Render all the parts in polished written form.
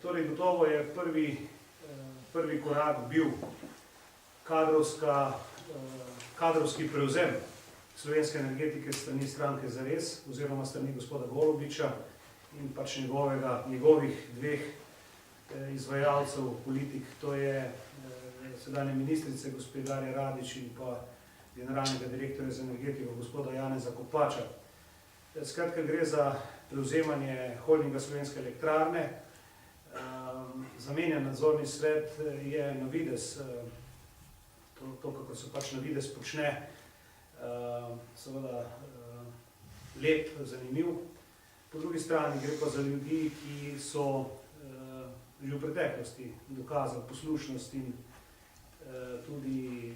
Torej, gotovo je prvi korak bil kadrovski prevzem slovenske energetike strani stranke Zares oziroma strani gospoda Golobiča in pač njegovih dveh izvajalcev politik, to je sedanje ministrice gospe Darje Radić in pa generalnega direktorja za energetiko gospoda Janeza Kopača. Skratka, gre za prevzemanje holdinga Slovenske elektrarne. Zamenjan nadzorni svet je na videz, to kako se pač na videz počne, seveda lep, zanimiv. Po drugi strani gre pa za ljudi, ki so že v preteklosti dokazali poslušnost in tudi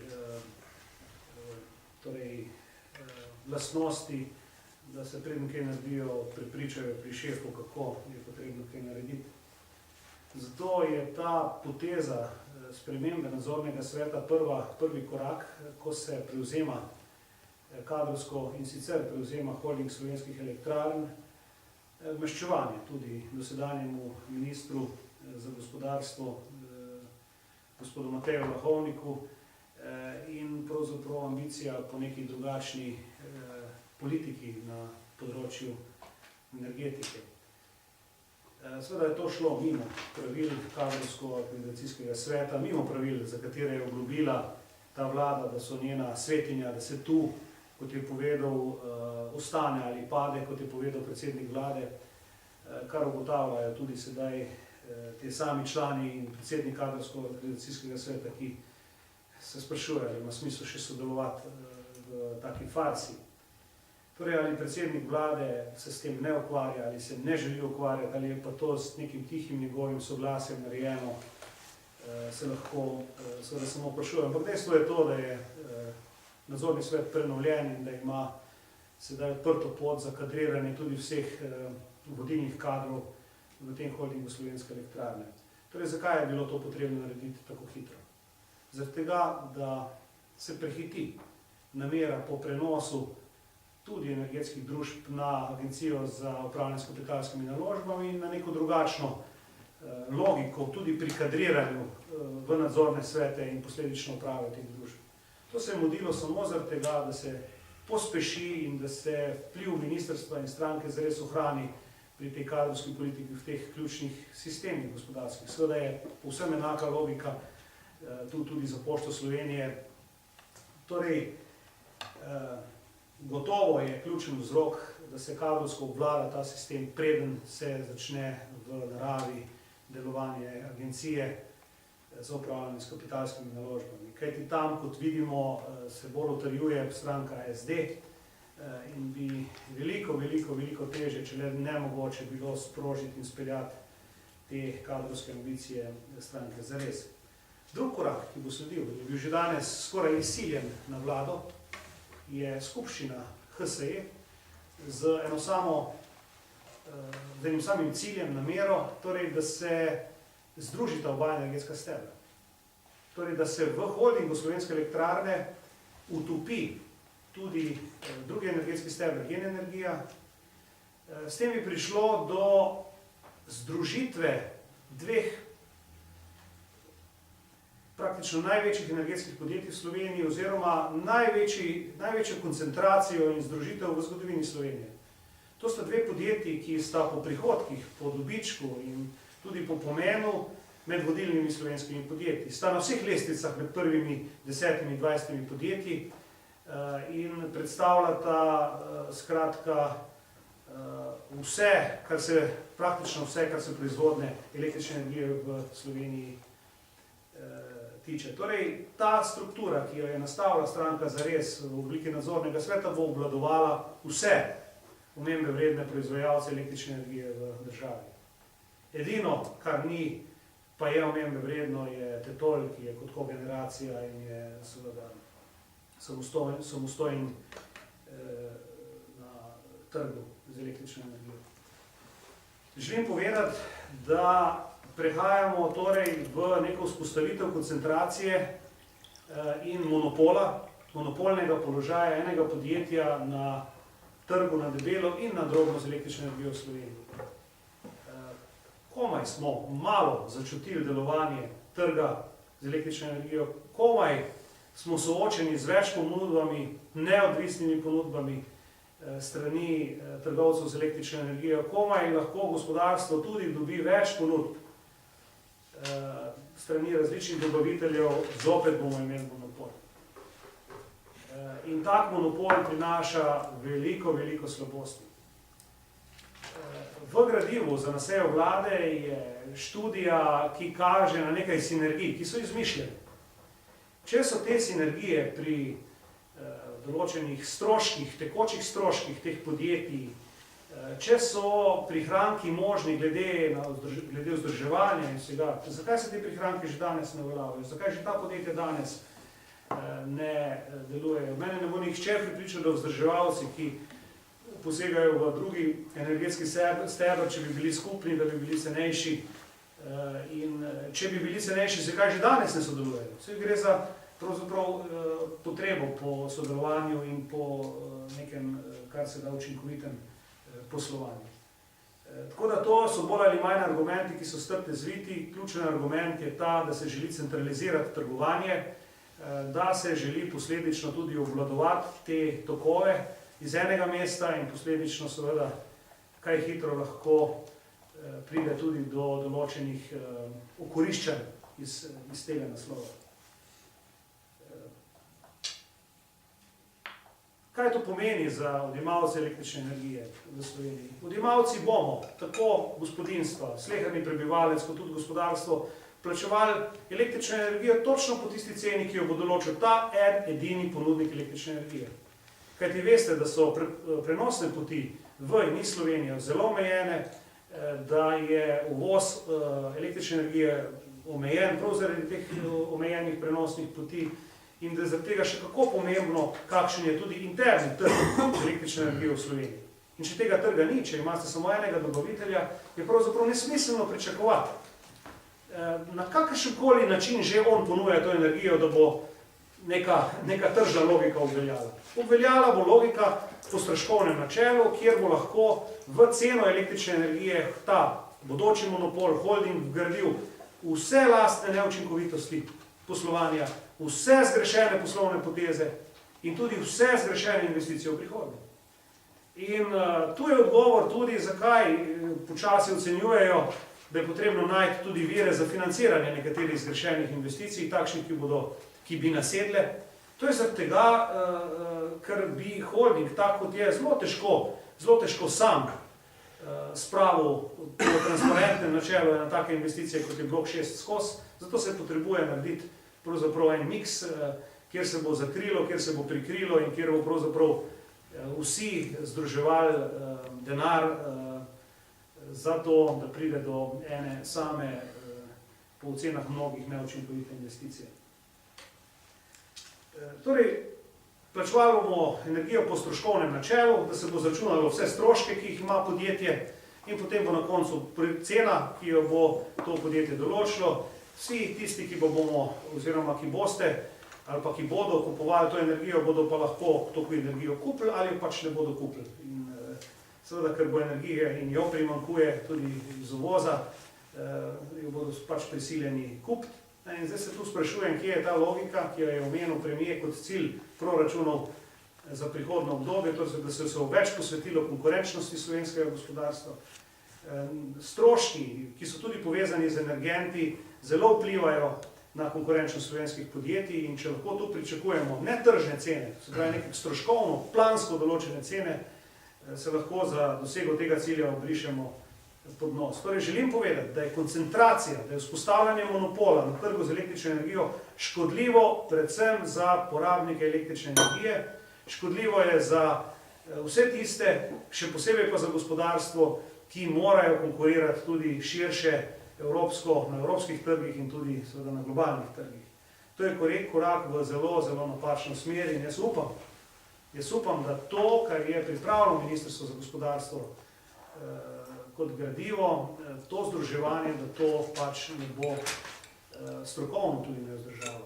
lastnosti, da se predtem kaj naredijo, prepričajo pri šefu, kako je potrebno kaj narediti. Zato je ta poteza spremembe nadzornega sveta prvi korak, ko se prevzema kadrovsko in sicer prevzema holding Slovenskih elektrarn, maščevanje tudi dosedanjemu ministru za gospodarstvo, gospodu Mateju Lahovniku, in pravzaprav ambicija po neki drugačni politiki na področju energetike. Seveda je to šlo mimo pravil kadrovsko-organizacijskega sveta, mimo pravil, za katere je obljubila ta vlada, da so njena svetinja, da se tu, kot je povedal, ostane ali pade, kot je povedal predsednik vlade, kar ugotavljajo tudi sedaj te sami člani in predsednik kadrovsko-organizacijskega sveta, ki se sprašujejo, ali ima smisel še sodelovati v taki farsi. Torej, ali predsednik vlade se s tem ne ukvarja, ali se ne želi ukvarjati, ali je pa to s nekim tihim njegovim soglasjem narejeno, se lahko seveda samo vprašujem. Ampak dejstvo je to, da je nadzorni svet prenovljen in da ima sedaj odprto pot za kadriranje tudi vseh vodilnih kadrov v tem holdingu Slovenske elektrarne. Torej, zakaj je bilo to potrebno narediti tako hitro? Zaradi tega, da se prehiti namera po prenosu tudi energetskih družb na Agencijo za upravljanje s kapitalskimi naložbami in na neko drugačno logiko tudi pri kadriranju v nadzorne svete in posledično uprave teh družb. To se je mudilo samo zaradi tega, da se pospeši in da se vpliv ministrstva in stranke zares ohrani pri tej kadrovski politiki v teh ključnih sistemih gospodarskih. Seveda je povsem enaka logika tu tudi za Pošto Slovenije. Torej, gotovo je ključen vzrok, da se kadrovsko obvlada ta sistem, preden se začne v naravi delovanje agencije za upravljanje s kapitalskimi naložbami. Kajti tam, kot vidimo, se bolj utrjuje stranka SD in bi veliko teže, če le nemogoče bilo sprožiti in speljati te kadrovske ambicije stranke Zares. Drug korak, ki bo sledil, je bil že danes skoraj izsiljen na vlado, je skupščina HSE z enim samim ciljem, namero, torej, da se združita oba energetska stebra. Torej, da se v holdingu Slovenske elektrarne utopi tudi drugi energetski stebr, Gen energija. S tem je prišlo do združitve dveh praktično največjih energetskih podjetij v Sloveniji oziroma največjo koncentracijo in združitev v zgodovini Slovenije. To sta dve podjetji, ki sta po prihodkih, po dobičku in tudi po pomenu med vodilnimi slovenskimi podjetji. Sta na vseh lestvicah med prvimi 10-20 podjetji in predstavljata skratka praktično vse, kar se proizvodne električne energije v Sloveniji tiče. Torej, ta struktura, ki jo je nastavila stranka Zares v obliki nadzornega sveta, bo obvladovala vse omembe vredne proizvajalce električne energije v državi. Edino, kar ni, pa je omembe vredno, je Tetol, ki je kot kogeneracija in je seveda samostojen na trgu z električno energijo. Želim povedati, da prehajamo torej v neko vzpostavitev koncentracije in monopolnega položaja enega podjetja na trgu na debelo in na drobno z električno energijo v Sloveniji. komaj smo malo začutili delovanje trga z električno energijo, komaj smo soočeni z več ponudbami, neodvisnimi ponudbami strani trgovcev z električno energijo, komaj lahko gospodarstvo tudi dobi več ponudb strani različnih dobaviteljev, zopet bomo imeli monopol. In tak monopol prinaša veliko, veliko slabosti. V gradivu za nasejo vlade je študija, ki kaže na nekaj sinergij, ki so izmišljene. Če so te sinergije pri določenih stroških, tekočih stroških teh podjetij, če so prihranki možni glede vzdrževanja in vsega, zakaj se te prihranki že danes ne uveljavljajo? Zakaj že ta podjetja danes ne delujejo? Mene ne bo nihče prepričal, da vzdrževalci, ki posegajo v drugi energetski steber, če bi bili skupni, da bi bili cenejši. In če bi bili cenejši, zakaj že danes ne sodelujejo? Vse gre za pravzaprav potrebo po sodelovanju in po nekem, kar se da učinkovitem poslovanju. Tako da to so bolj ali manj argumenti, ki so strte zviti. Ključen argument je ta, da se želi centralizirati trgovanje, da se želi posledično tudi obvladovati te tokove iz enega mesta in posledično seveda kaj hitro lahko pride tudi do določenih okoriščanj iz tega naslova. Kaj to pomeni za odjemalce električne energije v Sloveniji? Odjemalci bomo, tako gospodinstva, sleherni prebivalec, kot tudi gospodarstvo, plačevali električno energijo točno po tisti ceni, ki jo bo določil ta edini ponudnik električne energije. Kajti veste, da so prenosne poti v in iz Slovenije zelo omejene, da je uvoz električne energije omejen prav zaradi teh omejenih prenosnih poti in da je zaradi tega še kako pomembno, kakšen je tudi interni trg električne energije v Sloveniji. In če tega trga ni, če imate samo enega dobavitelja, je pravzaprav nesmiselno pričakovati. Na kakršenkoli način že on ponuja to energijo, da bo neka tržna logika obveljala. Obveljala bo logika po stroškovnem načelu, kjer bo lahko v ceno električne energije ta bodoči monopol, holding vgradil vse lastne neučinkovitosti poslovanja, vse zgrešene poslovne poteze in tudi vse zgrešene investicije v prihodnje. In tu je odgovor tudi, zakaj počasi ocenjujejo, da je potrebno najti tudi vire za financiranje nekaterih zgrešenih investicij, takšnih, ki bi nasedle. To je zaradi tega, ker bi holding, tak kot je, zelo težko sam spravil po transparentnem načelu na take investicije, kot je blok 6 skozi. Zato se potrebuje narediti pravzaprav en miks, kjer se bo zakrilo, kjer se bo prikrilo in kjer bo pravzaprav vsi združevali denar za to, da pride do ene same, po ocenah mnogih, neučinkovite investicije. Torej, plačevali bomo energijo po stroškovnem načelu, da se bo zračunalo vse stroške, ki jih ima podjetje in potem bo na koncu cena, ki jo bo to podjetje določilo. Vsi tisti, ki bomo oziroma ki boste ali pa ki bodo kupovali to energijo, bodo pa lahko to energijo kupili ali pač ne bodo kupili. In seveda, ker bo energije in jo primanjkuje tudi iz uvoza, jo bodo pač prisiljeni kupiti. In zdaj se tu sprašujem, kje je ta logika, ki jo je omenil premier kot cilj proračunov za prihodnje obdobje, torej da se bo več posvetilo konkurenčnosti slovenskega gospodarstva. Stroški, ki so tudi povezani z energenti, zelo vplivajo na konkurenčnost slovenskih podjetij in če lahko tu pričakujemo ne tržne cene, se pravi nekaj stroškovno, plansko določene cene, se lahko za dosego tega cilja obrišemo pod nos. Torej želim povedati, da je koncentracija, da je vzpostavljanje monopola na trgu z električno energijo škodljivo predvsem za porabnike električne energije, škodljivo je za vse tiste, še posebej pa za gospodarstvo, ki morajo konkurirati tudi širše na evropskih trgih in tudi seveda na globalnih trgih. To je korak v zelo, zelo napačno smer in jaz upam, da to, kar je pripravilo Ministrstvo za gospodarstvo kot gradivo, to združevanje, da to pač ne bo strokovno tudi ne vzdržalo.